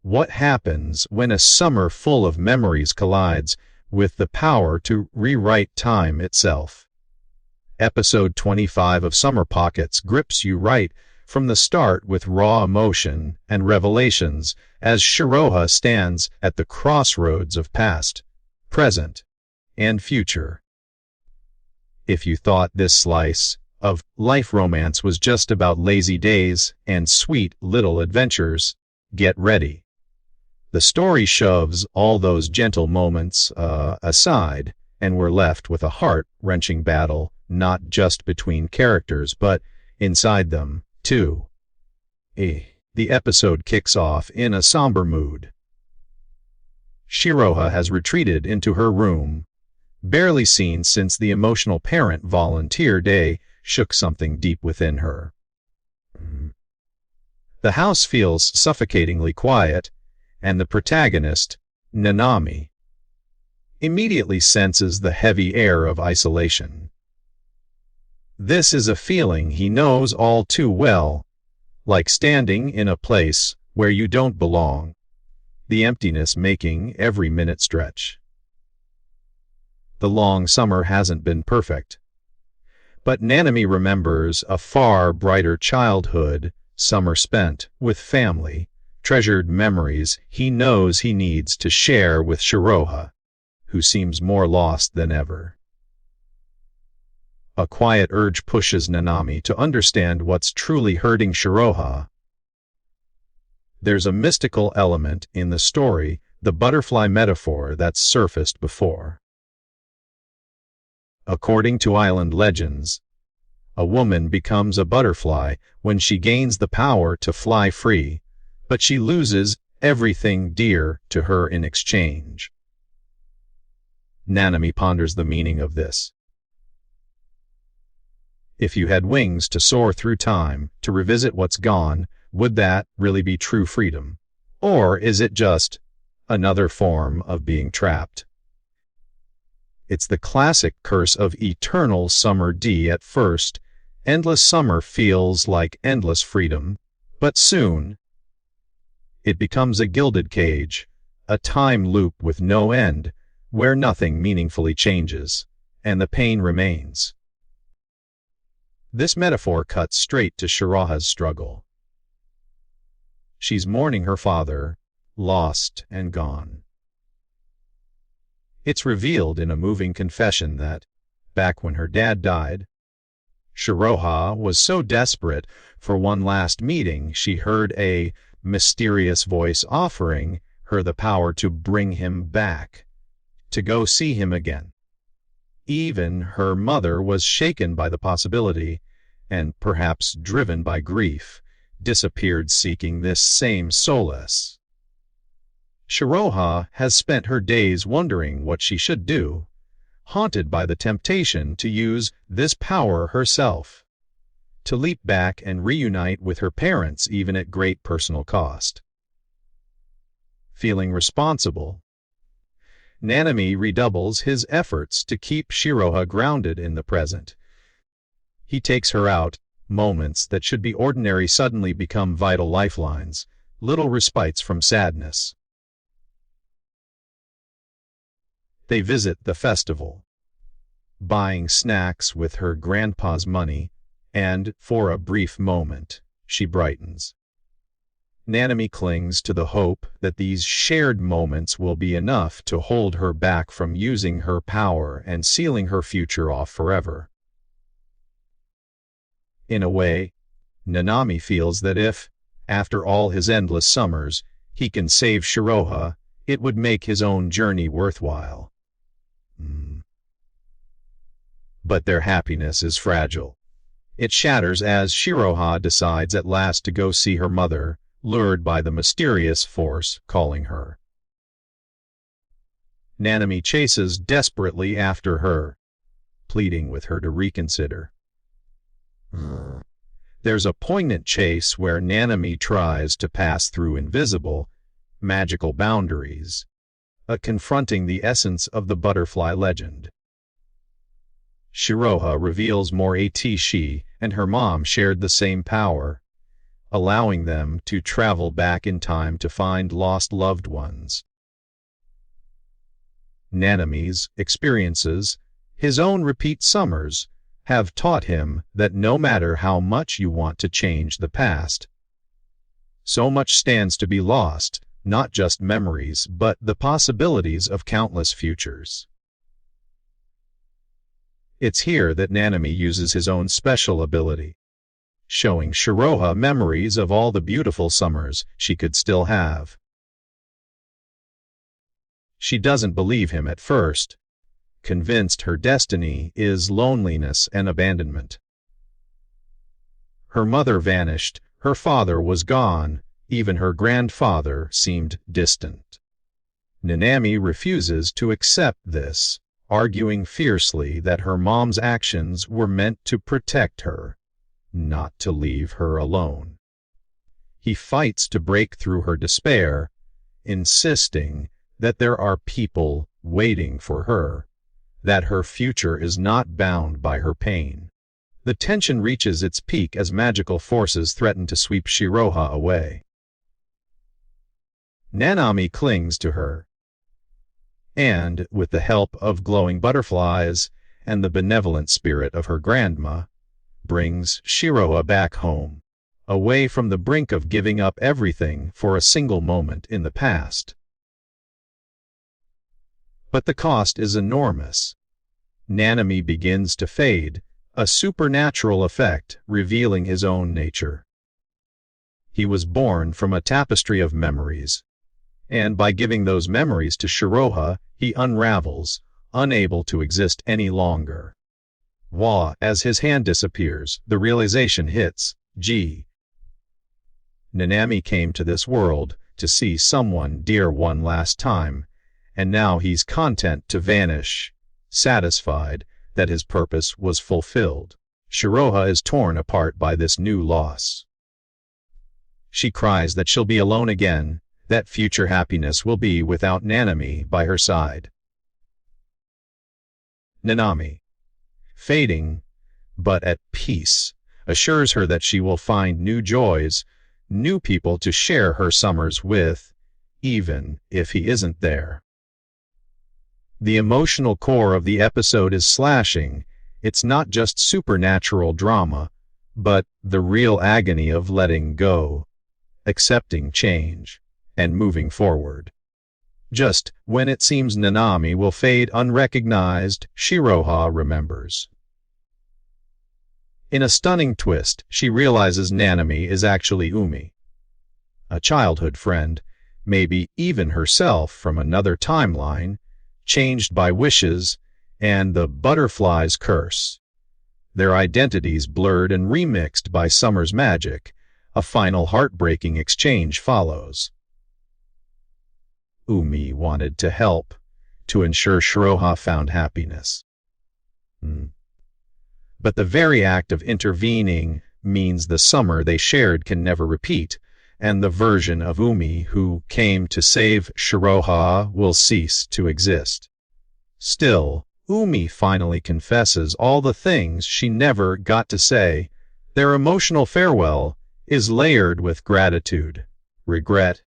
What happens when a summer full of memories collides with the power to rewrite time itself? Episode 25 of Summer Pockets grips you right from the start with raw emotion and revelations as Shiroha stands at the crossroads of past, present, and future. If you thought this slice of life romance was just about lazy days and sweet little adventures, get ready. The story shoves all those gentle moments aside, and we're left with a heart-wrenching battle, not just between characters, but inside them, too. The episode kicks off in a somber mood. Shiroha has retreated into her room, barely seen since the emotional parent volunteer day shook something deep within her. The house feels suffocatingly quiet, and the protagonist, Nanami, immediately senses the heavy air of isolation. This is a feeling he knows all too well, like standing in a place where you don't belong, the emptiness making every minute stretch. The long summer hasn't been perfect, but Nanami remembers a far brighter childhood, summer spent with family, treasured memories he knows he needs to share with Shiroha, who seems more lost than ever. A quiet urge pushes Nanami to understand what's truly hurting Shiroha. There's a mystical element in the story, the butterfly metaphor that's surfaced before. According to island legends, a woman becomes a butterfly when she gains the power to fly free, but she loses everything dear to her in exchange. Nanami ponders the meaning of this. If you had wings to soar through time, to revisit what's gone, would that really be true freedom? Or is it just another form of being trapped? It's the classic curse of eternal summer. At first, endless summer feels like endless freedom, but soon it becomes a gilded cage, a time loop with no end, where nothing meaningfully changes, and the pain remains. This metaphor cuts straight to Shiroha's struggle. She's mourning her father, lost and gone. It's revealed in a moving confession that, back when her dad died, Shiroha was so desperate for one last meeting she heard a mysterious voice offering her the power to bring him back, to go see him again. Even her mother was shaken by the possibility, and perhaps driven by grief, disappeared seeking this same solace. Shiroha has spent her days wondering what she should do, haunted by the temptation to use this power herself, to leap back and reunite with her parents even at great personal cost. Feeling responsible, Nanami redoubles his efforts to keep Shiroha grounded in the present. He takes her out, moments that should be ordinary suddenly become vital lifelines, little respites from sadness. They visit the festival, buying snacks with her grandpa's money, and, for a brief moment, she brightens. Nanami clings to the hope that these shared moments will be enough to hold her back from using her power and sealing her future off forever. In a way, Nanami feels that if, after all his endless summers, he can save Shiroha, it would make his own journey worthwhile. But their happiness is fragile. It shatters as Shiroha decides at last to go see her mother, lured by the mysterious force calling her. Nanami chases desperately after her, pleading with her to reconsider. There's a poignant chase where Nanami tries to pass through invisible, magical boundaries, confronting the essence of the butterfly legend. Shiroha reveals more she and her mom shared the same power, allowing them to travel back in time to find lost loved ones. Nanami's experiences, his own repeat summers, have taught him that no matter how much you want to change the past, so much stands to be lost, not just memories, but the possibilities of countless futures. It's here that Nanami uses his own special ability, showing Shiroha memories of all the beautiful summers she could still have. She doesn't believe him at first, convinced her destiny is loneliness and abandonment. Her mother vanished, her father was gone, even her grandfather seemed distant. Nanami refuses to accept this, arguing fiercely that her mom's actions were meant to protect her, not to leave her alone. He fights to break through her despair, insisting that there are people waiting for her, that her future is not bound by her pain. The tension reaches its peak as magical forces threaten to sweep Shiroha away. Nanami clings to her, and, with the help of glowing butterflies and the benevolent spirit of her grandma, brings Shiroha back home, away from the brink of giving up everything for a single moment in the past. But the cost is enormous. Nanami begins to fade, a supernatural effect revealing his own nature. He was born from a tapestry of memories, and by giving those memories to Shiroha, he unravels, unable to exist any longer. As his hand disappears, the realization hits. Nanami came to this world to see someone dear one last time, and now he's content to vanish, satisfied that his purpose was fulfilled. Shiroha is torn apart by this new loss. She cries that she'll be alone again, that future happiness will be without Nanami by her side. Nanami, fading, but at peace, assures her that she will find new joys, new people to share her summers with, even if he isn't there. The emotional core of the episode is slashing. It's not just supernatural drama, but the real agony of letting go, accepting change, and moving forward. Just when it seems Nanami will fade unrecognized, Shiroha remembers. In a stunning twist, she realizes Nanami is actually Umi, a childhood friend, maybe even herself from another timeline, changed by wishes and the butterfly's curse. Their identities blurred and remixed by summer's magic. A final heartbreaking exchange follows. Umi wanted to help, to ensure Shiroha found happiness. But the very act of intervening means the summer they shared can never repeat, and the version of Umi who came to save Shiroha will cease to exist. Still, Umi finally confesses all the things she never got to say. Their emotional farewell is layered with gratitude, regret,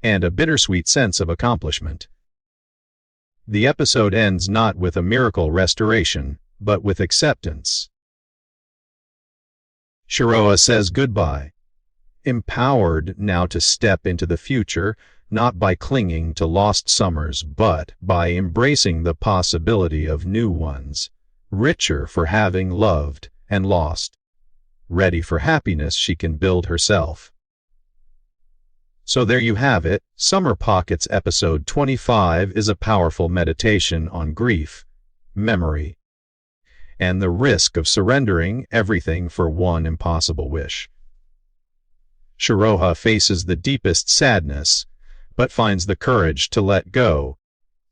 and a bittersweet sense of accomplishment. The episode ends not with a miracle restoration, but with acceptance. Shiroha says goodbye, empowered now to step into the future, not by clinging to lost summers, but by embracing the possibility of new ones, richer for having loved and lost, ready for happiness she can build herself. So there you have it. Summer Pockets episode 25 is a powerful meditation on grief, memory, and the risk of surrendering everything for one impossible wish. Shiroha faces the deepest sadness, but finds the courage to let go,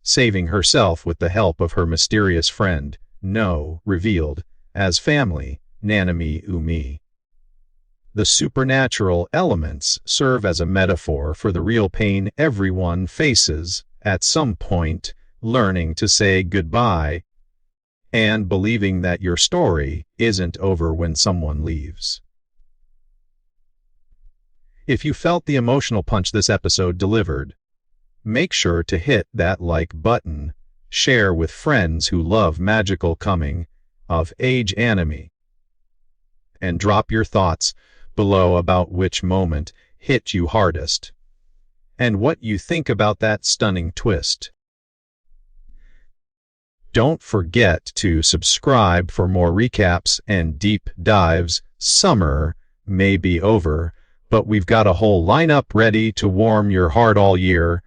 saving herself with the help of her mysterious friend, revealed as family, Nanami Umi. The supernatural elements serve as a metaphor for the real pain everyone faces at some point, learning to say goodbye and believing that your story isn't over when someone leaves. If you felt the emotional punch this episode delivered, make sure to hit that like button, share with friends who love magical coming of age anime, and drop your thoughts below about which moment hit you hardest and what you think about that stunning twist. Don't forget to subscribe for more recaps and deep dives. Summer may be over, but we've got a whole lineup ready to warm your heart all year.